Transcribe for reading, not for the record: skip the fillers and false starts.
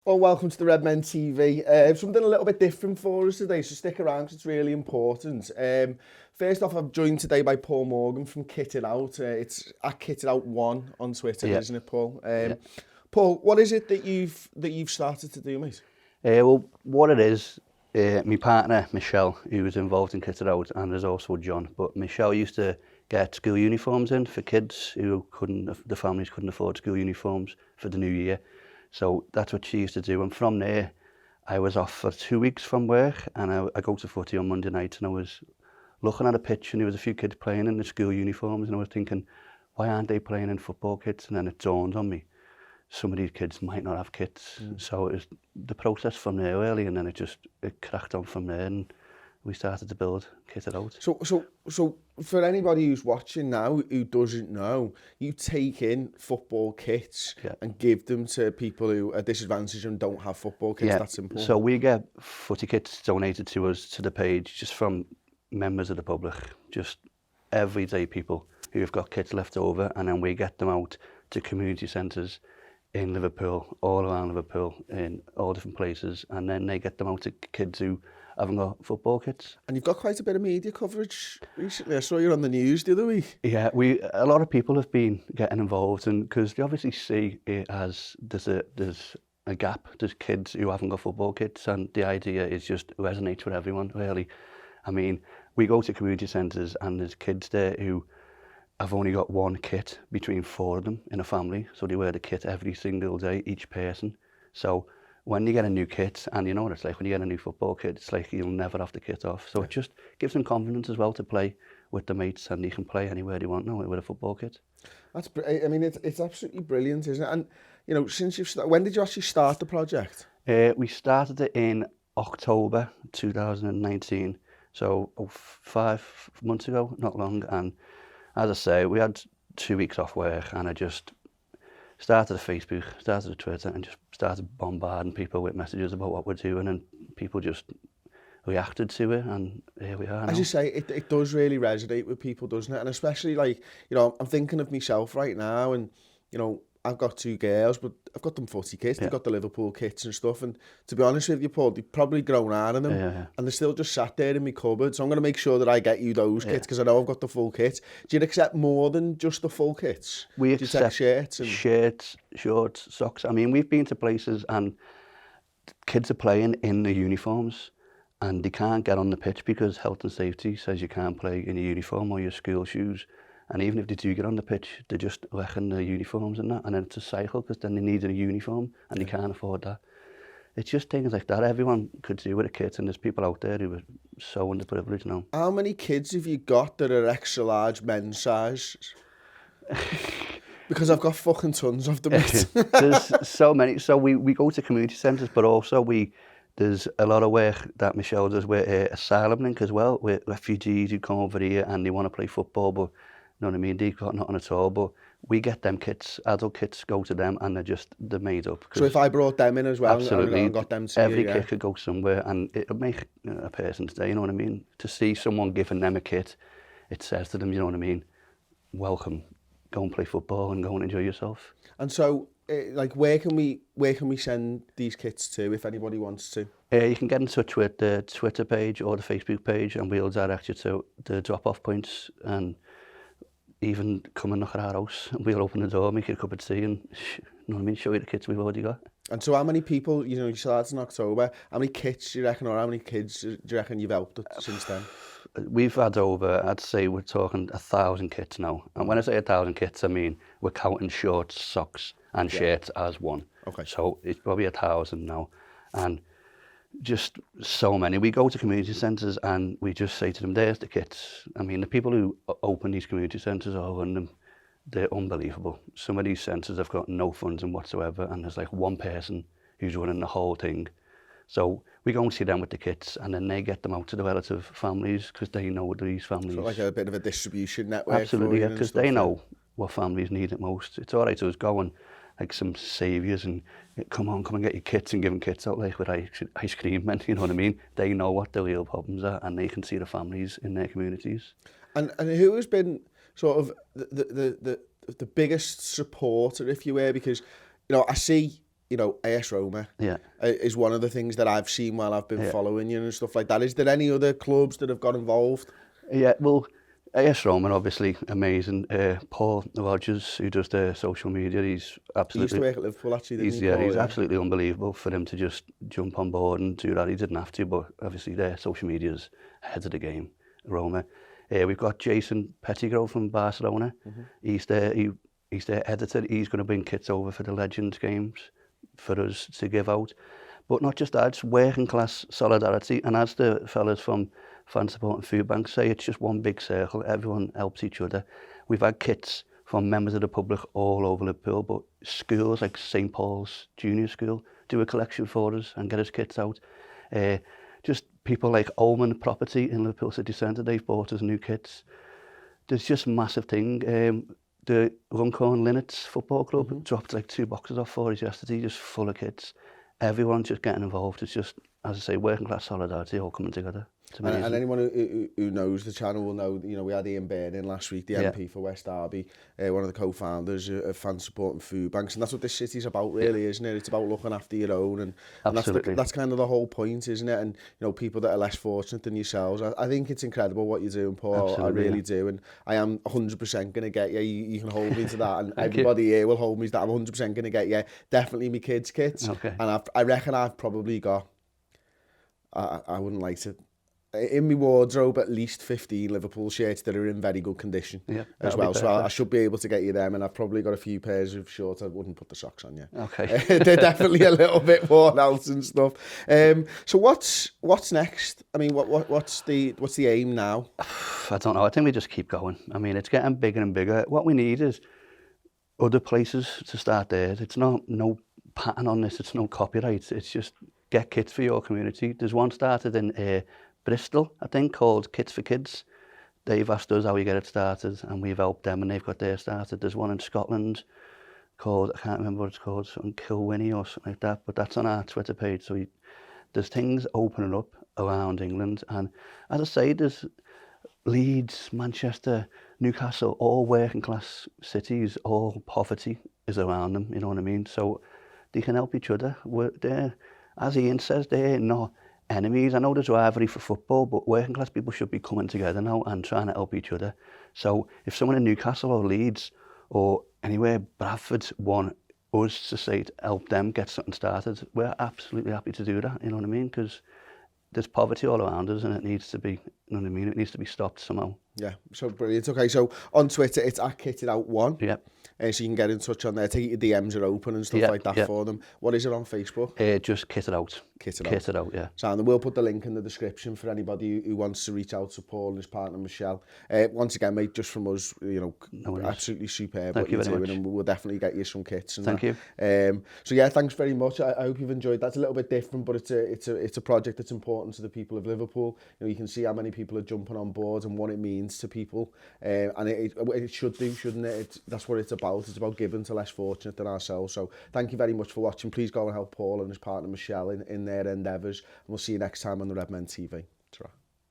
Well, welcome to the Redmen TV. Something a little bit different for us today, so stick around 'cause it's really important. First off, I'm joined today by Paul Morgan from Kitted Out. It's at Kitted Out 1 on Twitter, Yeah, isn't it, Paul? yeah. Paul, what is it that you've started to do, mate? Well, what it is, my partner Michelle, who was involved in Kitted Out, and there's also John. But Michelle used to get school uniforms in for kids who the families couldn't afford school uniforms for the new year. So that's what she used to do. And from there, I was off for 2 weeks from work, and I go to footy on Monday night, and I was looking at a pitch, and there was a few kids playing in the school uniforms, and I was thinking, why aren't they playing in football kits? And then it dawned on me, some of these kids might not have kits. So it was the process from there really, and then it cracked on from there, and we started to build Kitted Out. So for anybody who's watching now who doesn't know, you take in football kits Yeah. and give them to people who are disadvantaged and don't have football kits. Yeah, That's simple. so we get footy kits donated to us to the page just from members of the public, just everyday people who have got kits left over, and then we get them out to community centres in Liverpool, all around Liverpool, in all different places, and then they get them out to kids who haven't got football kits. And you've got quite a bit of media coverage recently. I saw you on the news the other week. Yeah, a lot of people have been getting involved, and because they obviously see it as there's a gap. There's kids who haven't got football kits, and the idea is just resonates with everyone really. I mean, we go to community centres and there's kids there who have only got one kit between 4 of them in a family, so they wear the kit every single day, each person. So when you get a new kit, and you know what it's like when you get a new football kit, it's like you'll never have the kit off. So it just gives them confidence as well to play with the mates, and they can play anywhere they want now with a football kit. I mean, it's absolutely brilliant, isn't it? And you know, since when did you actually start the project? We started it in October 2019, so 5 months ago, not long. And as I say, we had 2 weeks off work, and I just started a Facebook, started a Twitter, and just started bombarding people with messages about what we're doing, and people just reacted to it, and here we are now. As you say, it does really resonate with people, doesn't it? And especially like, you know, I'm thinking of myself right now, and you know, I've got 2 girls, but I've got them footy kits. Yeah. They've got the Liverpool kits and stuff. And to be honest with you, Paul, they've probably grown out of them, Yeah. and they're still just sat there in my cupboard. So I'm going to make sure that I get you those kits because I know I've got the full kit. Do you accept more than just the full kits? We Do you take accept shirts and... shirts, shorts, socks. I mean, we've been to places and kids are playing in the uniforms, and they can't get on the pitch because health and safety says you can't play in your uniform or your school shoes. And even if they do get on the pitch, they're just wrecking their uniforms and that, and then it's a cycle because then they need a uniform and they can't afford that. It's just things like that. Everyone could do with a kit, and there's people out there who are so underprivileged now. How many kids have you got that are extra large men's size? Because I've got fucking tons of them. There's so many. So we go to community centres, but also there's a lot of work that Michelle does with Asylum Link as well, with refugees who come over here and they want to play football, but you know what I mean, they've got nothing at all. But we get them kits, adult kits go to them, and they're made up. So if I brought them in as well, absolutely, and got them to every you, yeah. kit could go somewhere, and it'll make a person's day, you know what I mean? To see someone giving them a kit, it says to them, you know what I mean, welcome, go and play football and go and enjoy yourself. And so, like, where can we send these kits to if anybody wants to? You can get in touch with the Twitter page or the Facebook page, and we'll direct you to the drop-off points, and even come and knock at our house, and we'll open the door, make you a cup of tea, and you know what I mean, show you the kits we've already got. And so how many people, you know, you started in October, how many kits do you reckon, or how many kids do you reckon you've helped since then? We've had over, I'd say we're talking 1,000 kits now. And when I say 1,000 kits, I mean we're counting shorts, socks and shirts as one. Okay. So it's probably 1,000 now. And just so many. We go to community centres and we just say to them, there's the kits. I mean, the people who open these community centres or run them, they're unbelievable. Some of these centres have got no funding whatsoever, and there's like one person who's running the whole thing. So we go and see them with the kits, and then they get them out to the relative families because they know these families. So like a bit of a distribution network. Absolutely, yeah, because they know what families need it most. It's all right to us going like some saviours and come on, come and get your kits and give them kits out like with ice cream men, you know what I mean? They know what the real problems are, and they can see the families in their communities. And who has been sort of the biggest supporter, if you were? Because, you know, I see you know, AS Roma Yeah. is one of the things that I've seen while I've been following you and stuff like that. Is there any other clubs that have got involved? Yeah, well, AS Roma, obviously, amazing. Paul Rogers, who does the social media, he's absolutely... He used to work at Liverpool, actually, didn't he, Yeah, Paul? he's absolutely unbelievable for him to just jump on board and do that. He didn't have to, but obviously their social media's ahead of the game, Roma. We've got Jason Pettigrew from Barcelona. He's their editor. He's going to bring kits over for the Legends games for us to give out. But not just that, it's working class solidarity. And as the fellas from Fan Support and Food Bank say, it's just one big circle. Everyone helps each other. We've had kits from members of the public all over Liverpool, but schools like St Paul's Junior School do a collection for us and get us kits out. Just people like Ullman Property in Liverpool City Centre, they've bought us new kits. There's just a massive thing. The Runcorn Linnets Football Club dropped like 2 boxes off for us yesterday, just full of kits. Everyone's just getting involved. It's just, as I say, working class solidarity all coming together. And anyone who knows the channel will know, you know, we had Ian Baird in last week, the MP for West Derby, one of the co-founders of Fan Support and Food Banks, and that's what this city's about, really, isn't it? It's about looking after your own, and that's kind of the whole point, isn't it? And, you know, people that are less fortunate than yourselves, I think it's incredible what you're doing, Paul. I really do, and I am 100% going to get you. You can hold me to that, and everybody here will hold me to that. I'm 100% going to get you. Definitely my kids' kits, and I reckon I've probably got, I wouldn't like to, in my wardrobe, at least 15 Liverpool shirts that are in very good condition as well. So I should be able to get you them, and I've probably got a few pairs of shorts. I wouldn't put the socks on yet. Okay. They're definitely a little bit worn out and stuff. So what's next? I mean, what's the aim now? I don't know. I think we just keep going. I mean, it's getting bigger and bigger. What we need is other places to start there. It's no pattern on this. It's no copyright. It's just get kits for your community. There's one started in Bristol, I think, called Kits for Kids. They've asked us how we get it started, and we've helped them, and they've got theirs started. There's one in Scotland called, I can't remember what it's called, something Kilwinnie or something like that, but that's on our Twitter page. So there's things opening up around England, and as I say, there's Leeds, Manchester, Newcastle, all working class cities, all poverty is around them, you know what I mean? So they can help each other. They're, as Ian says, they're not enemies. I know there's rivalry for football, but working class people should be coming together now and trying to help each other. So if someone in Newcastle or Leeds or anywhere, Bradford, want us to say to help them get something started, we're absolutely happy to do that, you know what I mean? Because there's poverty all around us, and it needs to be, you know what I mean? It needs to be stopped somehow. Yeah, so brilliant. Okay, so on Twitter, it's @KittedOut1. Yeah. So you can get in touch on there. Take your DMs are open and stuff like that for them. What is it on Facebook? Just Kitted Out. Kitted Out, yeah. So, and we'll put the link in the description for anybody who wants to reach out to Paul and his partner Michelle. Once again, mate, just from us, you know, absolutely superb. Thank you what you're doing, and we'll definitely get you some kits. And thank you. So yeah, thanks very much. I hope you've enjoyed that. It's a little bit different, but it's a project that's important to the people of Liverpool. You know, you can see how many people are jumping on board and what it means to people, and it should do, shouldn't it? That's what it's about. It's about giving to less fortunate than ourselves. So thank you very much for watching. Please go and help Paul and his partner Michelle in their endeavours, and we'll see you next time on the Redmen TV. Ta-ra.